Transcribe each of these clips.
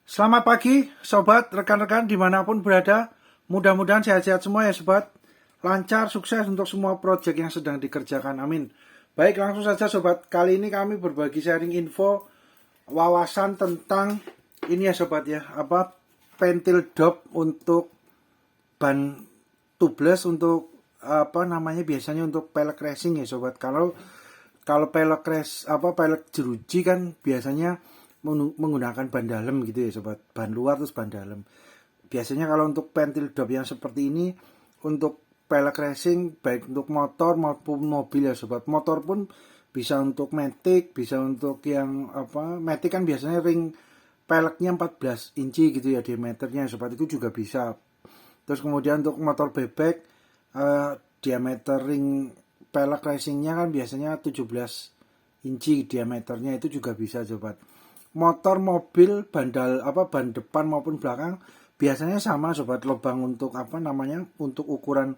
Selamat pagi, sobat, rekan-rekan dimanapun berada. Mudah-mudahan sehat-sehat semua ya sobat. Lancar, sukses untuk semua proyek yang sedang dikerjakan. Amin. Baik, langsung saja sobat. Kali ini kami berbagi sharing info, wawasan tentang ini ya sobat ya. Pentil dop untuk ban tubeless untuk biasanya untuk pelek racing ya sobat. Kalau pelek jeruji kan biasanya menggunakan ban dalam gitu ya sobat, ban luar terus ban dalam. Biasanya kalau untuk pentil dop yang seperti ini untuk pelek racing baik untuk motor maupun mobil ya sobat. Motor pun bisa untuk matic, bisa untuk yang matic kan biasanya ring peleknya 14 inci gitu ya diameternya sobat, itu juga bisa. Terus kemudian untuk motor bebek diameter ring pelek racingnya kan biasanya 17 inci diameternya, itu juga bisa sobat. Motor mobil ban depan maupun belakang biasanya sama sobat, lubang untuk untuk ukuran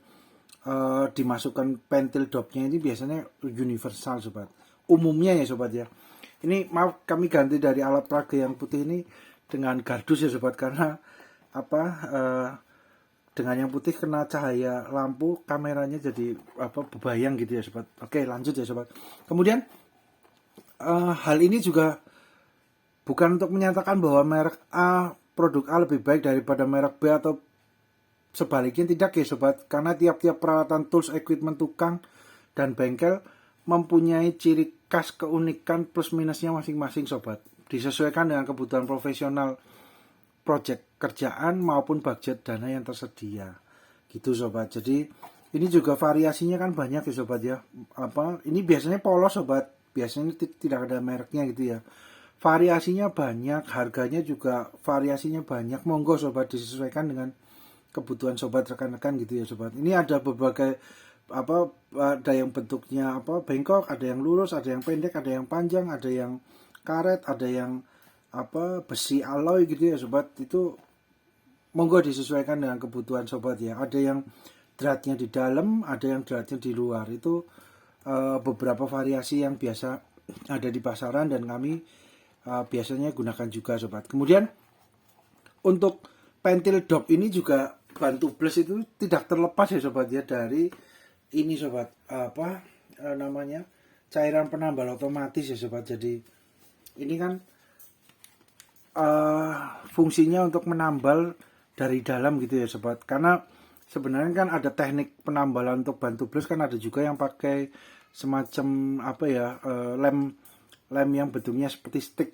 dimasukkan pentil dopnya ini biasanya universal sobat, umumnya ya sobat ya. Ini maaf kami ganti dari alat peraga yang putih ini dengan gardus ya sobat, karena dengan yang putih kena cahaya lampu kameranya jadi bebayang gitu ya sobat. Oke, lanjut ya sobat. Kemudian hal ini juga bukan untuk menyatakan bahwa merek A, produk A lebih baik daripada merek B atau sebaliknya, tidak ya sobat. Karena tiap-tiap peralatan, tools, equipment, tukang, dan bengkel mempunyai ciri khas, keunikan, plus minusnya masing-masing sobat. Disesuaikan dengan kebutuhan profesional, project kerjaan, maupun budget dana yang tersedia. Gitu sobat. Jadi ini juga variasinya kan banyak ya sobat ya. Ini biasanya polos sobat. Biasanya tidak ada mereknya gitu ya. Variasinya banyak, harganya juga variasinya banyak. Monggo sobat disesuaikan dengan kebutuhan sobat, rekan-rekan gitu ya sobat. Ini ada berbagai ada yang bentuknya bengkok, ada yang lurus, ada yang pendek, ada yang panjang, ada yang karet, ada yang besi alloy gitu ya sobat. Itu monggo disesuaikan dengan kebutuhan sobat ya. Ada yang dratnya di dalam, ada yang dratnya di luar. Itu beberapa variasi yang biasa ada di pasaran dan kami biasanya gunakan juga sobat. Kemudian untuk pentil dop ini juga ban tubeless itu tidak terlepas ya sobat ya dari ini sobat, cairan penambal otomatis ya sobat. Jadi ini kan fungsinya untuk menambal dari dalam gitu ya sobat. Karena sebenarnya kan ada teknik penambalan untuk ban tubeless, kan ada juga yang pakai semacam lem yang bentuknya seperti stick,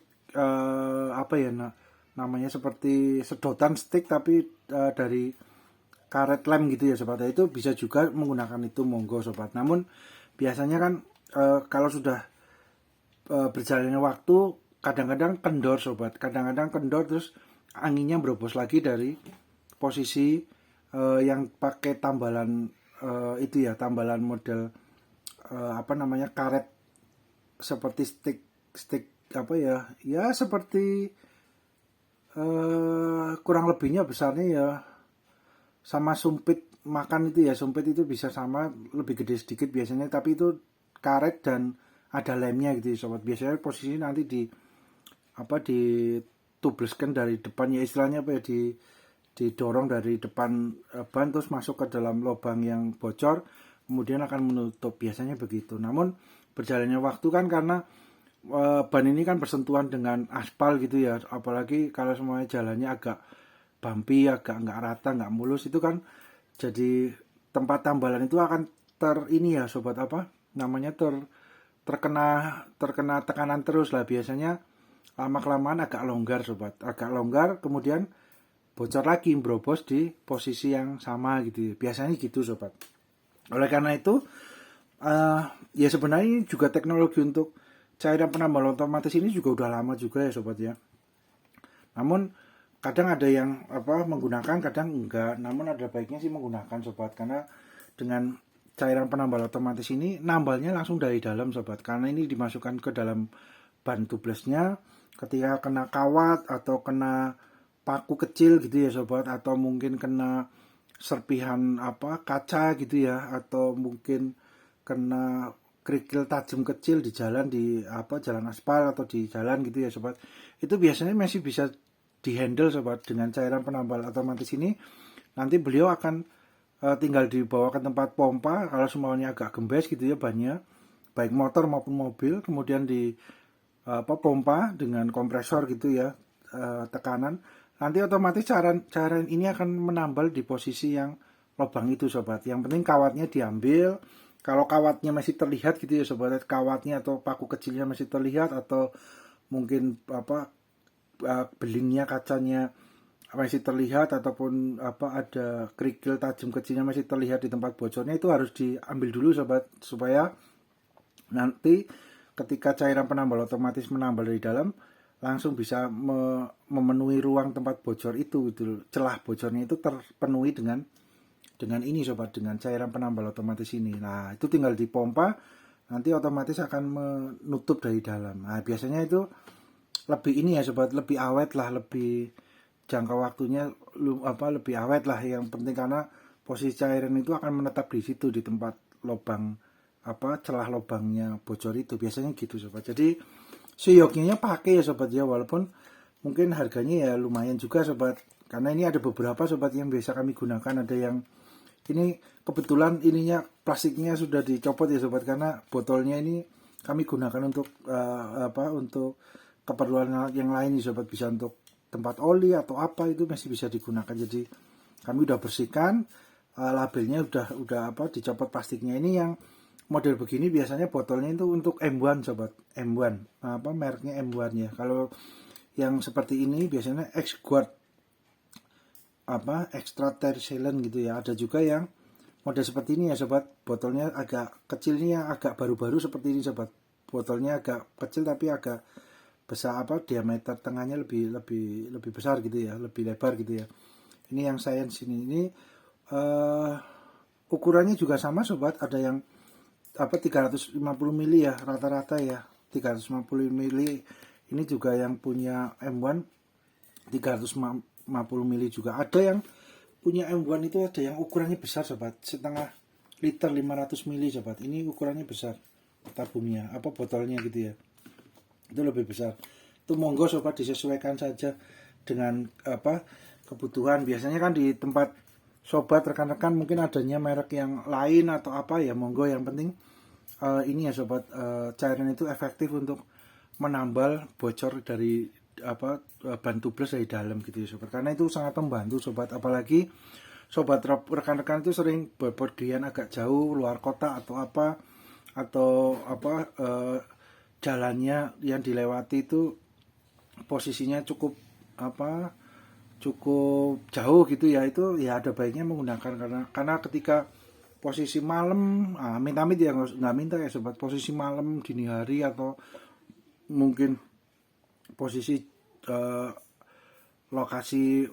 namanya seperti sedotan stick tapi dari karet lem gitu ya sobat. Itu bisa juga menggunakan itu, monggo sobat. Namun biasanya kan kalau sudah berjalannya waktu kadang-kadang kendor sobat, kadang-kadang kendor terus anginnya berobos lagi dari posisi yang pakai tambalan itu ya, tambalan model karet seperti stick seperti kurang lebihnya besarnya ya sama sumpit makan itu ya. Sumpit itu bisa sama, lebih gede sedikit biasanya, tapi itu karet dan ada lemnya gitu ya sobat. Biasanya posisi nanti ditubleskan dari depan ya, istilahnya didorong dari depan ban terus masuk ke dalam lubang yang bocor, kemudian akan menutup, biasanya begitu. Namun berjalannya waktu kan, karena ban ini kan bersentuhan dengan aspal gitu ya, apalagi kalau semuanya jalannya agak bumpy, agak nggak rata, nggak mulus, itu kan jadi tempat tambalan itu akan terkena tekanan terus lah. Biasanya lama kelamaan agak longgar sobat, agak longgar, kemudian bocor lagi, berobos di posisi yang sama gitu ya. Biasanya gitu sobat. Oleh karena itu ya sebenarnya ini juga teknologi untuk cairan penambal otomatis ini juga udah lama juga ya sobat ya. Namun kadang ada yang menggunakan, kadang enggak. Namun ada baiknya sih menggunakan sobat, karena dengan cairan penambal otomatis ini nambalnya langsung dari dalam sobat, karena ini dimasukkan ke dalam ban tubelessnya. Ketika kena kawat atau kena paku kecil gitu ya sobat, atau mungkin kena serpihan kaca gitu ya, atau mungkin kena kerikil tajam kecil di jalan, di jalan aspal atau di jalan gitu ya sobat, itu biasanya masih bisa dihandle sobat dengan cairan penambal otomatis ini. Nanti beliau akan tinggal dibawa ke tempat pompa kalau semuanya agak gembes gitu ya bannya, baik motor maupun mobil, kemudian di pompa dengan kompresor gitu ya, tekanan. Nanti otomatis cairan ini akan menambal di posisi yang lubang itu sobat. Yang penting kawatnya diambil. Kalau kawatnya masih terlihat gitu ya sobat, kawatnya atau paku kecilnya masih terlihat, atau mungkin belingnya, kacanya masih terlihat, ataupun ada kerikil tajam kecilnya masih terlihat di tempat bocornya, itu harus diambil dulu sobat, supaya nanti ketika cairan penambal otomatis menambal dari dalam langsung bisa memenuhi ruang tempat bocor itu gitu. Celah bocornya itu terpenuhi dengan ini sobat, dengan cairan penambal otomatis ini. Nah, itu tinggal dipompa, nanti otomatis akan menutup dari dalam. Nah, biasanya itu lebih ini ya sobat, lebih awet lah, lebih jangka waktunya lebih awet lah. Yang penting karena posisi cairan itu akan menetap di situ, di tempat lubang celah lubangnya bocor itu, biasanya gitu sobat. Jadi seyogyanya pakai ya sobat ya, walaupun mungkin harganya ya lumayan juga sobat, karena ini ada beberapa sobat yang biasa kami gunakan. Ada yang ini kebetulan ininya plastiknya sudah dicopot ya sobat, karena botolnya ini kami gunakan untuk untuk keperluan yang lain nih sobat, bisa untuk tempat oli atau apa, itu masih bisa digunakan. Jadi kami udah bersihkan, labelnya udah dicopot plastiknya. Ini yang model begini biasanya botolnya itu untuk M1 sobat, M1 mereknya M1 ya. Kalau yang seperti ini biasanya X-Guard extra tersilent gitu ya. Ada juga yang model seperti ini ya sobat, botolnya agak kecil, ini yang agak baru-baru seperti ini sobat. Botolnya agak kecil tapi agak besar, diameter tengahnya lebih besar gitu ya, lebih lebar gitu ya. Ini yang Science ini ukurannya juga sama sobat, ada yang 350 mili ya rata-rata ya, 350 mili. Ini juga yang punya M1 350 mili juga. Ada yang punya M1 itu ada yang ukurannya besar sobat, setengah liter 500 mili sobat. Ini ukurannya besar tabungnya, botolnya gitu ya, itu lebih besar. Itu monggo sobat, disesuaikan saja dengan kebutuhan. Biasanya kan di tempat sobat rekan-rekan mungkin adanya merek yang lain atau ya, monggo. Yang penting ini ya sobat, cairan itu efektif untuk menambal bocor dari ban tubles dari dalam gitu ya sobat, karena itu sangat membantu sobat. Apalagi sobat rekan-rekan itu sering bepergian agak jauh luar kota atau jalannya yang dilewati itu posisinya cukup jauh gitu ya, itu ya ada baiknya menggunakan, karena ketika posisi malam, amit-amit ya, nggak minta ya sobat, posisi malam dini hari atau mungkin posisi lokasi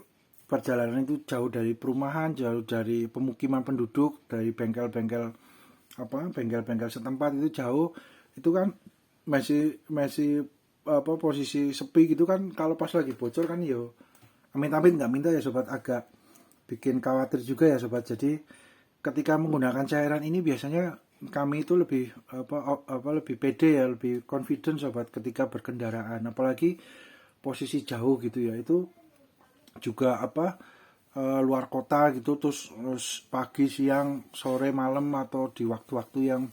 perjalanan itu jauh dari perumahan, jauh dari pemukiman penduduk, dari bengkel-bengkel setempat, itu jauh, itu kan masih posisi sepi gitu kan. Kalau pas lagi bocor kan yo amit-amit nggak minta ya sobat, agak bikin khawatir juga ya sobat. Jadi ketika menggunakan cairan ini biasanya kami itu lebih lebih pede ya, lebih confident sobat ketika berkendaraan, apalagi posisi jauh gitu ya. Itu juga luar kota gitu, terus pagi, siang, sore, malam, atau di waktu-waktu yang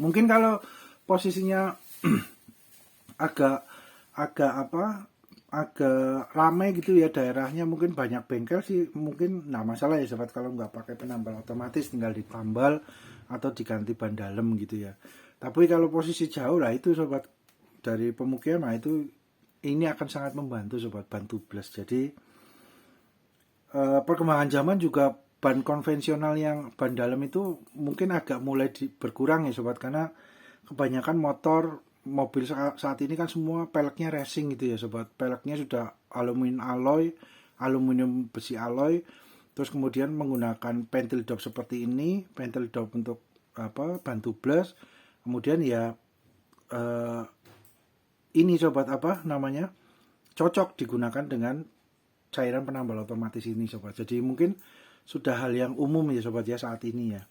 mungkin kalau posisinya agak ramai gitu ya daerahnya, mungkin banyak bengkel sih, mungkin nggak masalah ya sobat kalau nggak pakai penambal otomatis, tinggal ditambal atau diganti ban dalam gitu ya. Tapi kalau posisi jauh lah itu sobat, dari pemukiman, itu ini akan sangat membantu sobat, ban tubles. Jadi perkembangan zaman juga ban konvensional yang ban dalam itu mungkin agak mulai berkurang ya sobat, karena kebanyakan mobil saat ini kan semua peleknya racing gitu ya sobat. Peleknya sudah aluminium besi alloy, terus kemudian menggunakan pentil dop seperti ini, pentil dop untuk ban tubles. Kemudian ya ini sobat cocok digunakan dengan cairan penambal otomatis ini sobat. Jadi mungkin sudah hal yang umum ya sobat ya saat ini ya.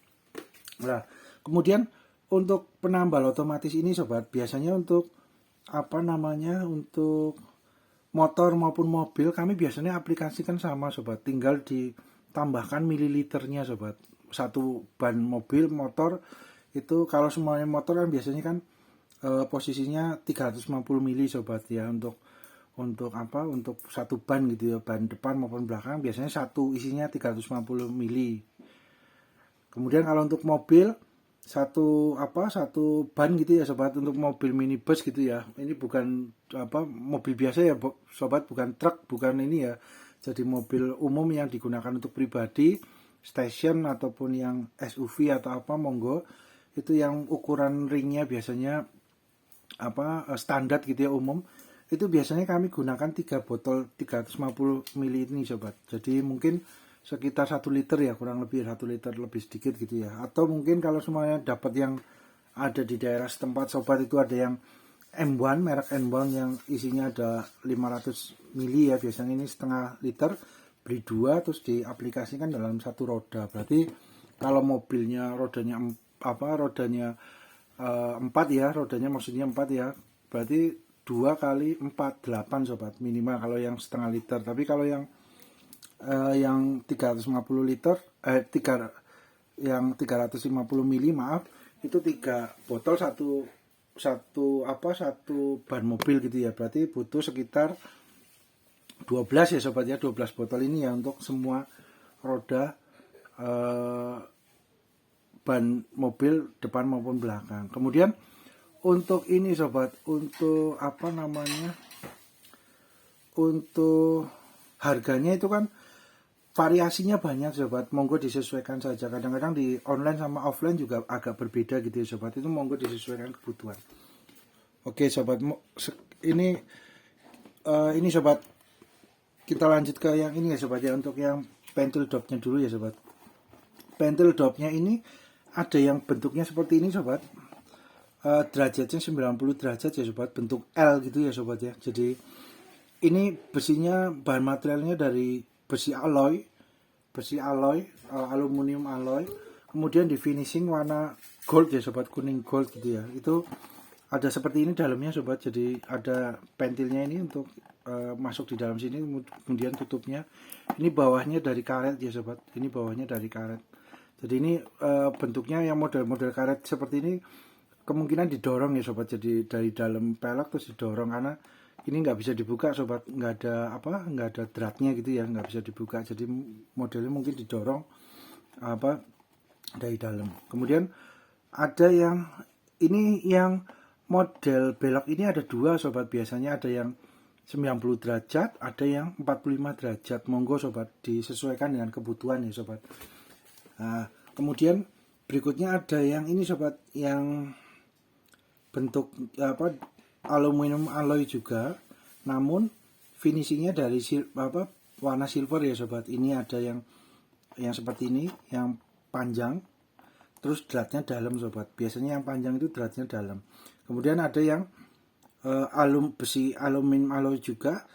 Nah, kemudian untuk penambal otomatis ini sobat, biasanya untuk untuk motor maupun mobil kami biasanya aplikasikan sama sobat, tinggal ditambahkan mililiternya sobat. Satu ban mobil motor itu kalau semuanya motor kan biasanya kan posisinya 350 mili sobat ya, untuk apa, untuk satu ban gitu ya, ban depan maupun belakang biasanya satu isinya 350 mili. Kemudian kalau untuk mobil satu ban gitu ya sobat, untuk mobil minibus gitu ya, ini bukan mobil biasa ya sobat, bukan truk, bukan ini ya, jadi mobil umum yang digunakan untuk pribadi, station ataupun yang SUV atau monggo, itu yang ukuran ringnya biasanya standar gitu ya, umum, itu biasanya kami gunakan 3 botol 350 mili ini sobat. Jadi mungkin sekitar 1 liter ya, kurang lebih 1 liter lebih sedikit gitu ya. Atau mungkin kalau semuanya dapat yang ada di daerah setempat sobat, itu ada yang M1, merek M1 yang isinya ada 500 mili ya, biasanya ini setengah liter, beli 2 terus diaplikasikan dalam satu roda. Berarti kalau mobilnya rodanya 4 ya, rodanya maksudnya 4 ya, berarti 2 kali 4 8 sobat minimal kalau yang setengah liter. Tapi kalau yang 350 liter yang 350 mili maaf, itu 3 botol satu ban mobil gitu ya, berarti butuh sekitar 12 ya sobat ya, 12 botol ini ya untuk semua roda ban mobil depan maupun belakang. Kemudian untuk ini sobat, untuk untuk harganya itu kan variasinya banyak sobat, monggo disesuaikan saja. Kadang-kadang di online sama offline juga agak berbeda gitu ya sobat, itu monggo disesuaikan kebutuhan. Oke sobat, ini sobat, kita lanjut ke yang ini ya sobat ya, untuk yang pentil dopnya dulu ya sobat. Pentil dopnya ini ada yang bentuknya seperti ini sobat, derajatnya 90 derajat ya sobat, bentuk L gitu ya sobat ya. Jadi ini besinya, bahan materialnya dari besi alloy, aluminium alloy, kemudian di finishing warna gold ya sobat, kuning gold gitu ya. Itu ada seperti ini dalamnya sobat, jadi ada pentilnya ini untuk masuk di dalam sini, kemudian tutupnya ini bawahnya dari karet ya sobat, ini bawahnya dari karet. Jadi ini bentuknya yang model-model karet seperti ini kemungkinan didorong ya sobat, jadi dari dalam pelek terus didorong, karena ini nggak bisa dibuka sobat, nggak ada dratnya gitu ya, nggak bisa dibuka, jadi modelnya mungkin didorong dari dalam. Kemudian ada yang ini, yang model belok ini ada 2 sobat, biasanya ada yang 90 derajat, ada yang 45 derajat, monggo sobat disesuaikan dengan kebutuhan ya sobat. Nah, kemudian berikutnya ada yang ini sobat, yang bentuk aluminium alloy juga, namun finishingnya dari warna silver ya sobat. Ini ada yang seperti ini, yang panjang, terus dratnya dalam sobat. Biasanya yang panjang itu dratnya dalam. Kemudian ada yang besi aluminium alloy juga,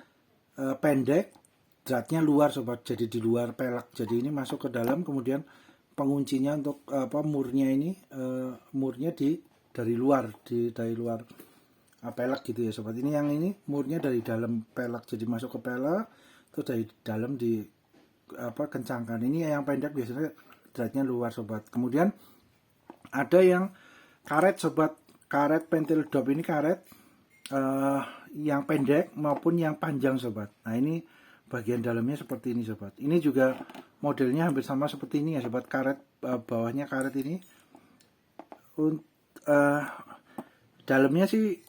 pendek, dratnya luar sobat, jadi di luar pelek. Jadi ini masuk ke dalam, kemudian penguncinya untuk murnya ini, murnya dari luar pelek gitu ya sobat. Ini yang ini murnya dari dalam pelek, jadi masuk ke pelek terus dari dalam di kencangkan. Ini yang pendek biasanya dratnya luar sobat. Kemudian ada yang karet sobat, karet pentil dop ini karet yang pendek maupun yang panjang sobat. Nah ini bagian dalamnya seperti ini sobat. Ini juga modelnya hampir sama seperti ini ya sobat, karet bawahnya karet ini. Dalamnya sih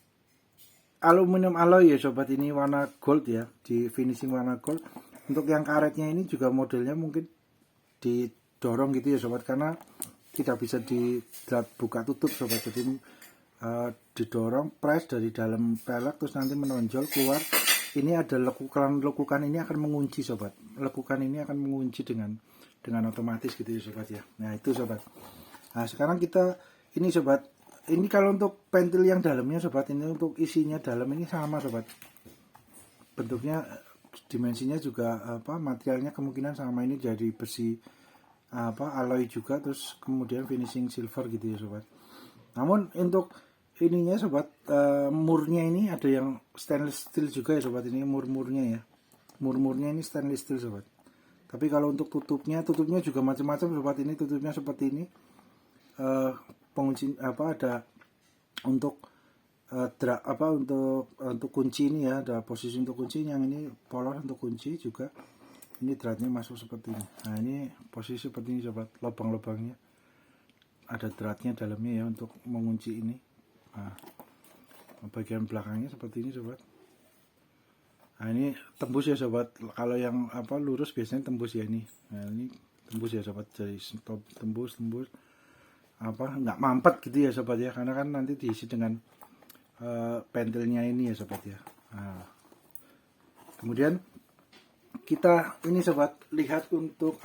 aluminium alloy ya sobat, ini warna gold ya, di finishing warna gold. Untuk yang karetnya ini juga modelnya mungkin didorong gitu ya sobat, karena tidak bisa dibuka tutup sobat, jadi didorong press dari dalam pelek terus nanti menonjol keluar. Ini ada lekukan ini akan mengunci sobat, lekukan ini akan mengunci dengan otomatis gitu ya sobat ya. Nah itu sobat. Nah sekarang kita ini sobat, ini kalau untuk pentil yang dalamnya sobat, ini untuk isinya dalam ini sama sobat, bentuknya dimensinya juga materialnya kemungkinan sama, ini jadi besi alloy juga, terus kemudian finishing silver gitu ya sobat. Namun untuk ininya sobat, murnya ini ada yang stainless steel juga ya sobat, ini murnya ya. Murnya ini stainless steel sobat. Tapi kalau untuk tutupnya juga macam-macam sobat. Ini tutupnya seperti ini. Pengunci ada untuk untuk kunci ini ya, ada posisi untuk kunci. Yang ini polos untuk kunci juga. Ini dratnya masuk seperti ini. Nah, ini posisi seperti ini sobat, lubang-lubangnya. Ada dratnya dalamnya ya untuk mengunci ini. Nah, bagian belakangnya seperti ini sobat. Nah, ini tembus ya sobat. Kalau yang lurus biasanya tembus ya ini. Nah, ini tembus ya sobat. Jadi tembus nggak mampet gitu ya sobat ya, karena kan nanti diisi dengan pentilnya ini ya sobat ya. Nah, kemudian kita ini sobat lihat untuk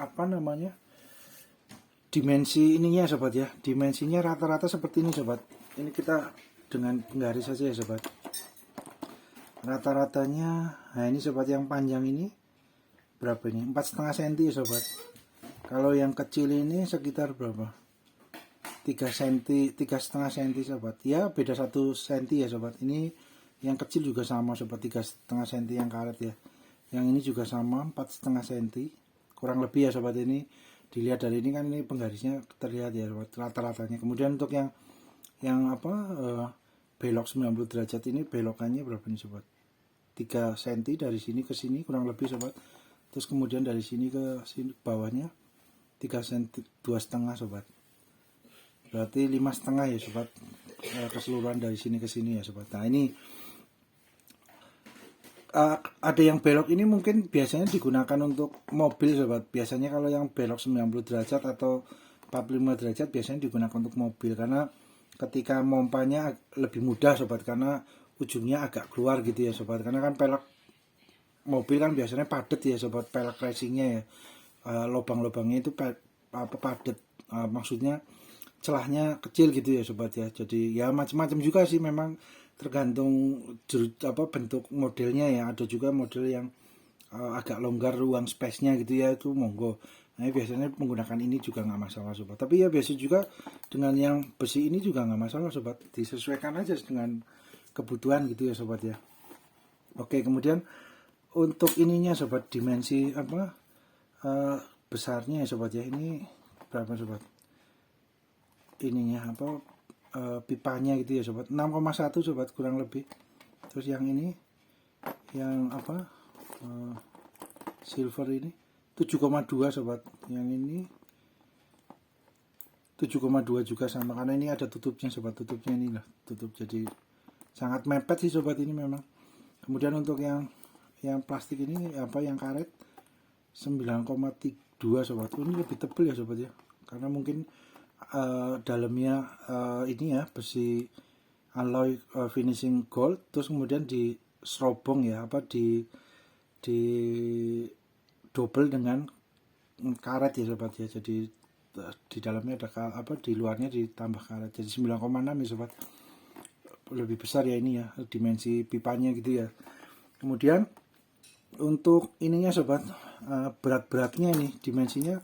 dimensi ininya sobat ya. Dimensinya rata-rata seperti ini sobat. Ini kita dengan penggaris saja ya sobat. Rata-ratanya, nah ini sobat, yang panjang ini berapa ini? 4,5 cm ya sobat. Kalau yang kecil ini sekitar berapa? 3 cm, 3,5 cm sobat. Ya beda 1 cm ya sobat. Ini yang kecil juga sama sobat, 3,5 cm yang karet ya. Yang ini juga sama 4,5 cm. Kurang lebih ya sobat. Ini dilihat dari ini kan, ini penggarisnya terlihat ya sobat, rata-ratanya. Kemudian untuk yang belok 90 derajat ini, belokannya berapa nih sobat? 3 cm dari sini ke sini kurang lebih sobat. Terus kemudian dari sini ke sini bawahnya 3 cm, 2,5 sobat. Berarti 5,5 ya sobat, keseluruhan dari sini ke sini ya sobat. Nah, ini ada yang belok ini mungkin biasanya digunakan untuk mobil sobat. Biasanya kalau yang belok 90 derajat atau 45 derajat biasanya digunakan untuk mobil, karena ketika mompanya lebih mudah sobat, karena ujungnya agak keluar gitu ya sobat. Karena kan pelek mobil kan biasanya padat ya sobat, pelek racingnya ya, lubang-lubangnya itu padat, maksudnya celahnya kecil gitu ya sobat ya. Jadi ya macam-macam juga sih, memang tergantung bentuk modelnya ya. Ada juga model yang agak longgar ruang space-nya gitu ya, itu monggo. Nah, biasanya menggunakan ini juga nggak masalah sobat. Tapi ya biasa juga dengan yang besi ini juga nggak masalah sobat, disesuaikan aja dengan kebutuhan gitu ya sobat ya. Oke, kemudian untuk ininya sobat, dimensi besarnya ya sobat ya. Ini berapa sobat? Ininya pipanya gitu ya sobat, 6,1 sobat kurang lebih. Terus yang ini yang silver ini 7,2 sobat. Yang ini 7,2 juga sama, karena ini ada tutupnya sobat. Tutupnya ini lah, tutup, jadi sangat mepet sih sobat ini memang. Kemudian untuk yang plastik ini yang karet 9,2 sobat. Ini lebih tebal ya sobat ya, karena mungkin dalamnya ini ya besi alloy finishing gold, terus kemudian di serobong ya, di double dengan karet ya sobat ya. Jadi di dalamnya ada di luarnya ditambah karet, jadi 9,6 ya sobat. Lebih besar ya ini ya, dimensi pipanya gitu ya. Kemudian untuk ininya sobat, berat-beratnya ini dimensinya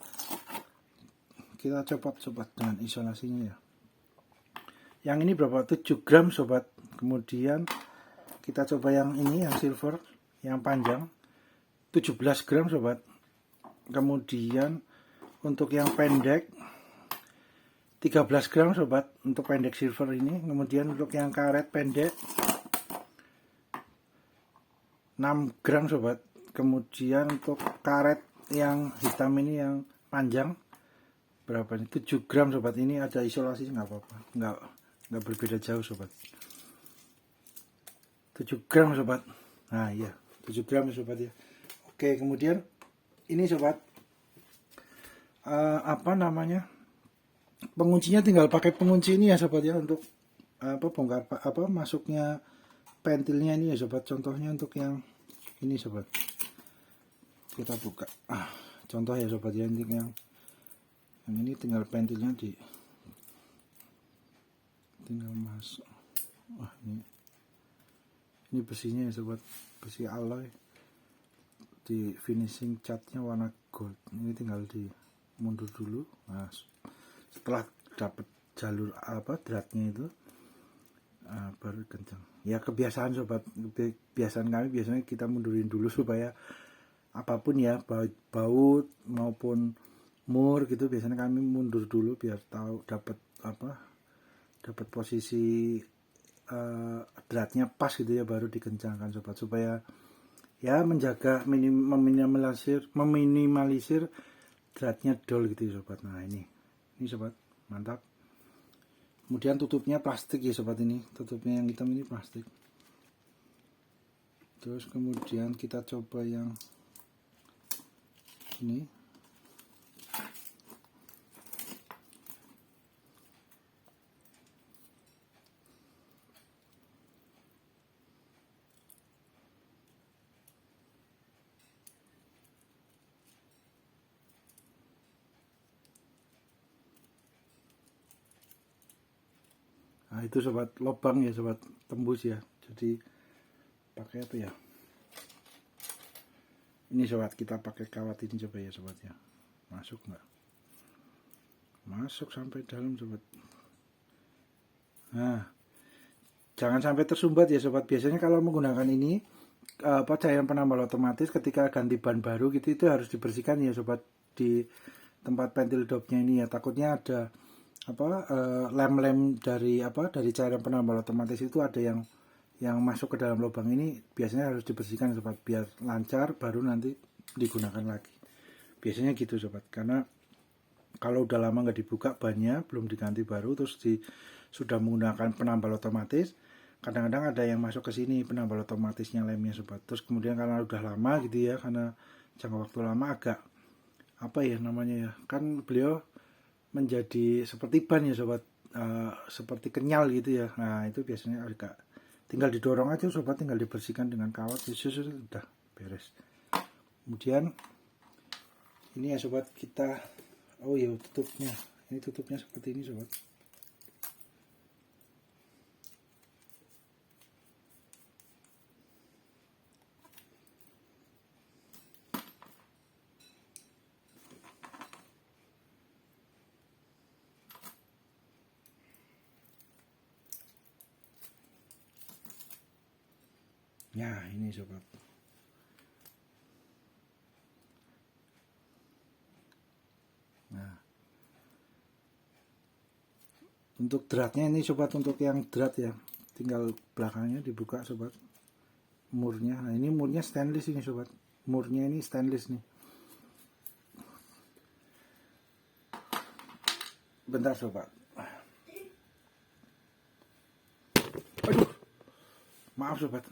kita copot sobat dengan isolasinya ya. Yang ini berapa? 7 gram sobat. Kemudian kita coba yang ini, yang silver, yang panjang 17 gram sobat. Kemudian untuk yang pendek 13 gram sobat, untuk pendek silver ini. Kemudian untuk yang karet pendek 6 gram sobat. Kemudian untuk karet yang hitam ini yang panjang berapa nih? 7 gram sobat. Ini ada isolasi, nggak apa-apa, nggak berbeda jauh sobat. 7 gram sobat. Nah iya, 7 gram sobat ya. Oke, kemudian ini sobat, penguncinya tinggal pakai pengunci ini ya sobat ya, untuk bongkar masuknya pentilnya ini ya sobat. Contohnya untuk yang ini sobat, kita buka contoh ya sobat ya. Untuk yang ini tinggal pentilnya tinggal masuk. Ini besinya ya sobat, besi alloy, di finishing catnya warna gold. Ini tinggal di mundur dulu. Nah, setelah dapat jalur dratnya itu, baru kencang. Ya kebiasaan sobat, kebiasaan kami biasanya kita mundurin dulu supaya apapun ya, baut maupun mur gitu, biasanya kami mundur dulu biar tahu dapat dapat posisi dratnya pas gitu ya, baru dikencangkan sobat, supaya ya menjaga meminimalisir dratnya dol gitu ya sobat. Nah ini sobat, mantap. Kemudian tutupnya plastik ya sobat, ini tutupnya yang hitam ini plastik. Terus kemudian kita coba yang ini. Nah itu sobat, lubang ya sobat, tembus ya. Jadi pakai apa ya? Ini sobat, kita pakai kawat ini coba ya sobat ya. Masuk nggak? Masuk sampai dalam sobat. Nah, jangan sampai tersumbat ya sobat. Biasanya kalau menggunakan ini cairan penambal otomatis, ketika ganti ban baru gitu itu harus dibersihkan ya sobat, di tempat pentil dopnya ini ya. Takutnya ada lem-lem dari cairan penambal otomatis itu ada yang masuk ke dalam lubang ini. Biasanya harus dibersihkan sobat biar lancar, baru nanti digunakan lagi. Biasanya gitu sobat, karena kalau udah lama nggak dibuka bannya, belum diganti baru, terus sudah menggunakan penambal otomatis, kadang-kadang ada yang masuk ke sini penambal otomatisnya, lemnya sobat. Terus kemudian karena udah lama gitu ya, karena jangka waktu lama, agak kan beliau menjadi seperti ban ya sobat, seperti kenyal gitu ya. Nah itu biasanya agak, tinggal didorong aja sobat, tinggal dibersihkan dengan kawat, udah beres. Kemudian ini ya sobat, kita tutupnya, ini tutupnya seperti ini sobat. Ya ini sobat. Nah untuk dratnya ini sobat, untuk yang drat ya, tinggal belakangnya dibuka sobat, murnya. Nah ini murnya stainless ini sobat, murnya ini stainless nih. Bentar sobat, aduh maaf sobat.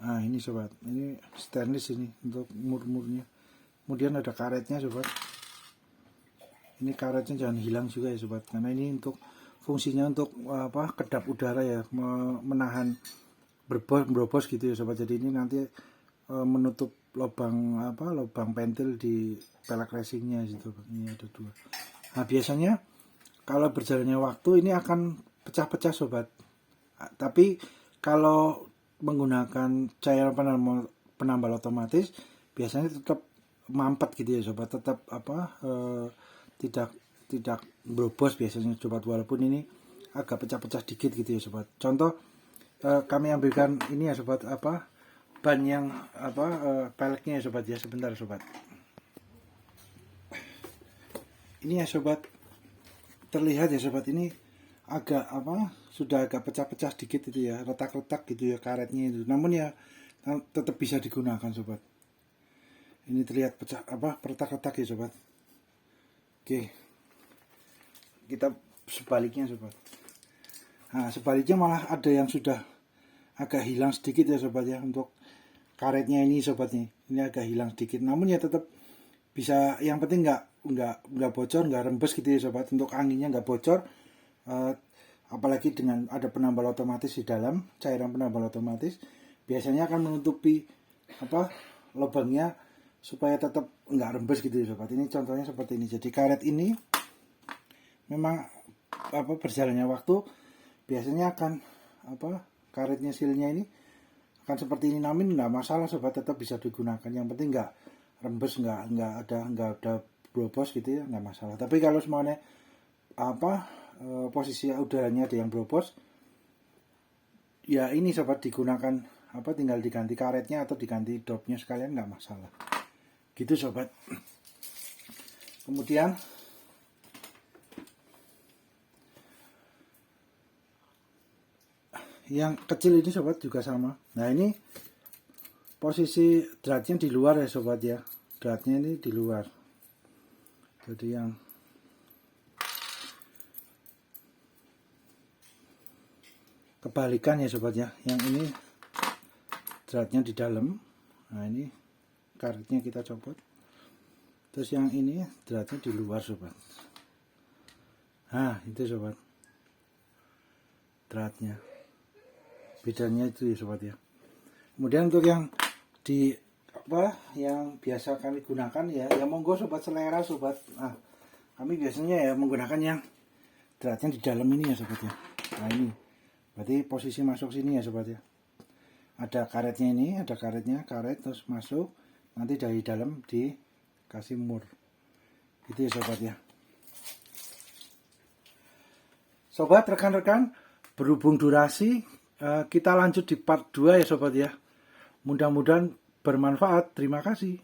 Nah ini sobat, ini stainless ini untuk mur-murnya. Kemudian ada karetnya sobat, ini karetnya jangan hilang juga ya sobat, karena ini untuk fungsinya untuk kedap udara ya, menahan berobos gitu ya sobat. Jadi ini nanti menutup lubang pentil di pelek racingnya gitu. Ini ada 2. Nah biasanya kalau berjalannya waktu ini akan pecah-pecah sobat, tapi kalau menggunakan cairan penambal otomatis biasanya tetap mampet gitu ya sobat, tetap tidak berobos biasanya sobat, walaupun ini agak pecah-pecah dikit gitu ya sobat. Contoh kami ambilkan ini ya sobat, ban yang peleknya ya sobat ya. Sebentar sobat, ini ya sobat, terlihat ya sobat, ini agak sudah agak pecah-pecah dikit itu ya, retak-retak gitu ya karetnya itu, namun ya tetap bisa digunakan sobat. Ini terlihat pecah retak-retak ya sobat. Oke, kita sebaliknya sobat. Nah sebaliknya malah ada yang sudah agak hilang sedikit ya sobat ya, untuk karetnya ini sobat nih, ini agak hilang sedikit, namun ya tetap bisa, yang penting nggak bocor, nggak rembes gitu ya sobat. Untuk anginnya nggak bocor, apalagi dengan ada penambal otomatis di dalam, cairan penambal otomatis biasanya akan menutupi lubangnya supaya tetap nggak rembes gitu ya sobat. Ini contohnya seperti ini. Jadi karet ini memang berjalannya waktu biasanya akan karetnya sealnya ini akan seperti ini, namun nggak masalah sobat, tetap bisa digunakan. Yang penting nggak rembes, nggak ada brobos gitu ya, nggak masalah. Tapi kalau semuanya posisi udaranya ada yang brobos, ya ini sobat digunakan tinggal diganti karetnya atau diganti dopnya sekalian, nggak masalah gitu sobat. Kemudian yang kecil ini sobat juga sama. Nah ini posisi dratnya di luar ya sobat ya, dratnya ini di luar, jadi yang kebalikan ya sobat ya, yang ini dratnya di dalam. Nah ini karetnya kita copot, terus yang ini dratnya di luar sobat. Nah itu sobat dratnya, bedanya itu ya sobat ya. Kemudian untuk yang di yang biasa kami gunakan ya monggo sobat, selera sobat. Nah kami biasanya ya menggunakan yang dratnya di dalam ini ya sobat ya. Nah ini berarti posisi masuk sini ya sobat ya, ada karetnya ini, ada karet terus masuk, nanti dari dalam dikasih mur gitu ya sobat ya. Sobat, rekan-rekan, berhubung durasi, kita lanjut di part 2 ya sobat ya. Mudah-mudahan bermanfaat. Terima kasih.